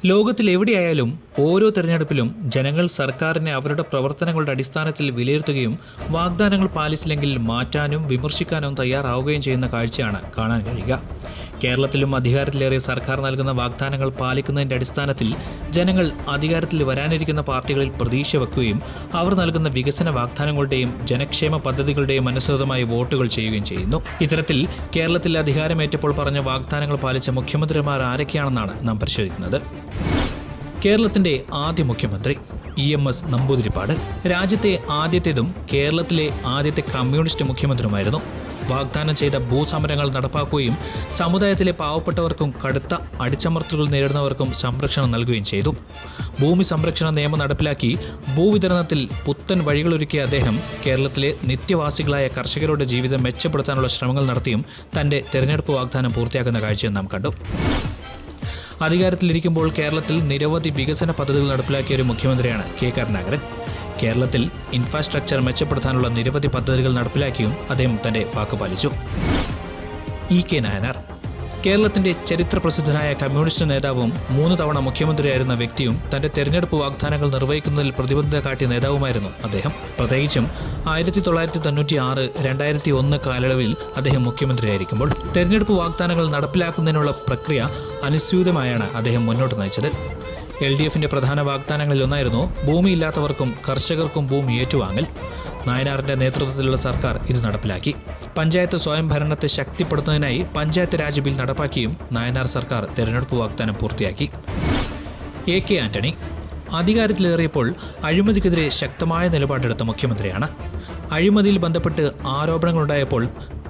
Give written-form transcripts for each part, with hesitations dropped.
ലോകത്തിൽ എവിടെയായാലും ഓരോ തെരഞ്ഞെടുപ്പിലും ജനങ്ങൾ സർക്കാരിനെ അവരുടെ പ്രവർത്തനങ്ങളുടെ അടിസ്ഥാനത്തിൽ വിലയിരുത്തുകയും വാഗ്ദാനങ്ങൾ പാലിച്ചില്ലെങ്കിൽ മാറ്റാനും വിമർശിക്കാനും തയ്യാറാവുകയും ചെയ്യുന്ന കാഴ്ചയാണ് കാണാൻ കഴിയുക. കേരളത്തിലും അധികാരത്തിലേറിയ സർക്കാർ നൽകുന്ന വാഗ്ദാനങ്ങൾ പാലിക്കുന്നതിന്റെ അടിസ്ഥാനത്തിൽ ജനങ്ങൾ അധികാരത്തിൽ വരാനിരിക്കുന്ന പാർട്ടികളിൽ പ്രതീക്ഷ വെക്കുകയും അവർ നൽകുന്ന വികസന വാഗ്ദാനങ്ങളുടെയും ജനക്ഷേമ പദ്ധതികളുടെയും അനുസൃതമായി വോട്ടുകൾ ചെയ്യുകയും ചെയ്യുന്നു. ഇത്തരത്തിൽ കേരളത്തിൽ അധികാരമേറ്റപ്പോൾ പറഞ്ഞ വാഗ്ദാനങ്ങൾ പാലിച്ച മുഖ്യമന്ത്രിമാർ ആരൊക്കെയാണെന്നാണ് നാം പരിശോധിക്കുന്നത്. കേരളത്തിന്റെ ആദ്യ മുഖ്യമന്ത്രി EMS നമ്പൂതിരിപ്പാട് രാജ്യത്തെ ആദ്യത്തേതും കേരളത്തിലെ ആദ്യത്തെ കമ്മ്യൂണിസ്റ്റ് മുഖ്യമന്ത്രിയുമായിരുന്നു. വാഗ്ദാനം ചെയ്ത ഭൂസമരങ്ങൾ നടപ്പാക്കുകയും സമുദായത്തിലെ പാവപ്പെട്ടവർക്കും കടുത്ത അടിച്ചമർത്തലുകൾ നേരിടുന്നവർക്കും സംരക്ഷണം നൽകുകയും ചെയ്തു. ഭൂമി സംരക്ഷണ നിയമം നടപ്പിലാക്കി ഭൂവിതരണത്തിൽ പുത്തൻ വഴികളൊരുക്കിയ അദ്ദേഹം കേരളത്തിലെ നിത്യവാസികളായ കർഷകരുടെ ജീവിതം മെച്ചപ്പെടുത്താനുള്ള ശ്രമങ്ങൾ നടത്തിയും തന്റെ തെരഞ്ഞെടുപ്പ് വാഗ്ദാനം പൂർത്തിയാക്കുന്ന കാഴ്ചയും നാം കണ്ടു. അധികാരത്തിലിരിക്കുമ്പോൾ കേരളത്തിൽ നിരവധി വികസന പദ്ധതികൾ നടപ്പിലാക്കിയ ഒരു മുഖ്യമന്ത്രിയാണ് K കരുണാകരൻ. കേരളത്തിൽ ഇൻഫ്രാസ്ട്രക്ചർ മെച്ചപ്പെടുത്താനുള്ള നിരവധി പദ്ധതികൾ നടപ്പിലാക്കിയും അദ്ദേഹം തന്റെ വാക്ക് പാലിച്ചു. EK നായനാർ കേരളത്തിന്റെ ചരിത്രപ്രസിദ്ധനായ കമ്മ്യൂണിസ്റ്റ് നേതാവും 3 തവണ മുഖ്യമന്ത്രിയായിരുന്ന വ്യക്തിയും തന്റെ തെരഞ്ഞെടുപ്പ് വാഗ്ദാനങ്ങൾ നിർവഹിക്കുന്നതിൽ പ്രതിബദ്ധത കാട്ടിയ നേതാവുമായിരുന്നു അദ്ദേഹം. പ്രത്യേകിച്ചും 1996, 2001 കാലയളവിൽ അദ്ദേഹം മുഖ്യമന്ത്രിയായിരിക്കുമ്പോൾ തെരഞ്ഞെടുപ്പ് വാഗ്ദാനങ്ങൾ നടപ്പിലാക്കുന്നതിനുള്ള പ്രക്രിയ അനുസ്യൂതമായാണ് അദ്ദേഹം മുന്നോട്ട് നയിച്ചത്. LDFന്റെ പ്രധാന വാഗ്ദാനങ്ങളിലൊന്നായിരുന്നു ഭൂമിയില്ലാത്തവർക്കും കർഷകർക്കും ഭൂമി ഏറ്റുവാങ്ങൽ. നായനാറിന്റെ നേതൃത്വത്തിലുള്ള സർക്കാർ ഇത് നടപ്പിലാക്കി. പഞ്ചായത്ത് സ്വയംഭരണത്തെ ശക്തിപ്പെടുത്തുന്നതിനായി പഞ്ചായത്ത് രാജ് ബിൽ നടപ്പാക്കിയും നായനാർ സർക്കാർ തെരഞ്ഞെടുപ്പ് വാഗ്ദാനം പൂർത്തിയാക്കി. AK ആന്റണി അധികാരത്തിലേറിയപ്പോൾ അഴിമതിക്കെതിരെ ശക്തമായ നിലപാടെടുത്ത മുഖ്യമന്ത്രിയാണ്. അഴിമതിയിൽ ബന്ധപ്പെട്ട് ആരോപണങ്ങളുണ്ടായപ്പോൾ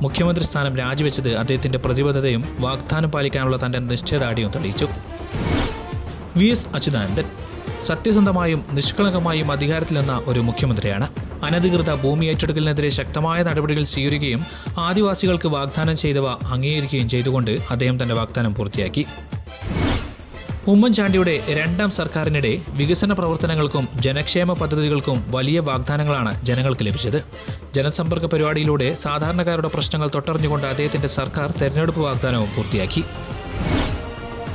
മുഖ്യമന്ത്രി സ്ഥാനം രാജിവെച്ചത് അദ്ദേഹത്തിന്റെ പ്രതിബദ്ധതയും വാഗ്ദാനം പാലിക്കാനുള്ള തന്റെ നിശ്ചയദാർഢ്യവും തെളിയിച്ചു. VS അച്യുതാനന്ദൻ സത്യസന്ധമായും നിഷ്കളങ്കമായും അധികാരത്തിൽ നിന്ന ഒരു മുഖ്യമന്ത്രിയാണ്. അനധികൃത ഭൂമി ഏറ്റെടുക്കലിനെതിരെ ശക്തമായ നടപടികൾ സ്വീകരിക്കുകയും ആദിവാസികൾക്ക് വാഗ്ദാനം ചെയ്തവ അംഗീകരിക്കുകയും ചെയ്തുകൊണ്ട് അദ്ദേഹം തന്റെ വാഗ്ദാനം പൂർത്തിയാക്കി. ഉമ്മൻചാണ്ടിയുടെ 2ാം സർക്കാരിനിടെ വികസന പ്രവർത്തനങ്ങൾക്കും ജനക്ഷേമ പദ്ധതികൾക്കും വലിയ വാഗ്ദാനങ്ങളാണ് ജനങ്ങൾക്ക് ലഭിച്ചത്. ജനസമ്പർക്ക പരിപാടിയിലൂടെ സാധാരണക്കാരുടെ പ്രശ്നങ്ങൾ തൊട്ടറിഞ്ഞുകൊണ്ട് അദ്ദേഹത്തിന്റെ സർക്കാർ തെരഞ്ഞെടുപ്പ് വാഗ്ദാനവും പൂർത്തിയാക്കി.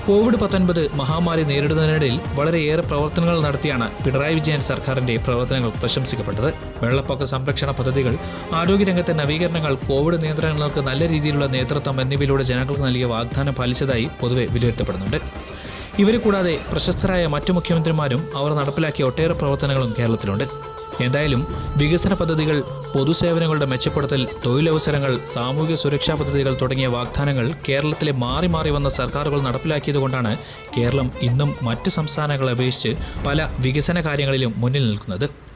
COVID-19 മഹാമാരി നേരിടുന്നതിനിടയിൽ വളരെയേറെ പ്രവർത്തനങ്ങൾ നടത്തിയാണ് പിണറായി വിജയൻ സർക്കാരിന്റെ പ്രവർത്തനങ്ങൾ പ്രശംസിക്കപ്പെട്ടത്. വെള്ളപ്പൊക്ക സംരക്ഷണ പദ്ധതികൾ, ആരോഗ്യരംഗത്തെ നവീകരണങ്ങൾ, കോവിഡ് നിയന്ത്രണങ്ങൾക്ക് നല്ല രീതിയിലുള്ള നേതൃത്വം എന്നിവയിലൂടെ ജനങ്ങൾക്ക് നൽകിയ വാഗ്ദാനം പാലിച്ചതായി പൊതുവെ വിലയിരുത്തപ്പെടുന്നുണ്ട്. ഇവരെ കൂടാതെ പ്രശസ്തരായ മറ്റു മുഖ്യമന്ത്രിമാരും അവർ നടപ്പിലാക്കിയ ഒട്ടേറെ പ്രവർത്തനങ്ങളും കേരളത്തിലുണ്ട്. എന്തായാലും വികസന പദ്ധതികൾ, പൊതുസേവനങ്ങളുടെ മെച്ചപ്പെടുത്തൽ, തൊഴിലവസരങ്ങൾ, സാമൂഹിക സുരക്ഷാ പദ്ധതികൾ തുടങ്ങിയ വാഗ്ദാനങ്ങൾ കേരളത്തിലെ മാറി മാറി വന്ന സർക്കാരുകൾ നടപ്പിലാക്കിയതുകൊണ്ടാണ് കേരളം ഇന്നും മറ്റ് സംസ്ഥാനങ്ങളെ അപേക്ഷിച്ച് പല വികസന കാര്യങ്ങളിലും മുന്നിൽ നിൽക്കുന്നത്.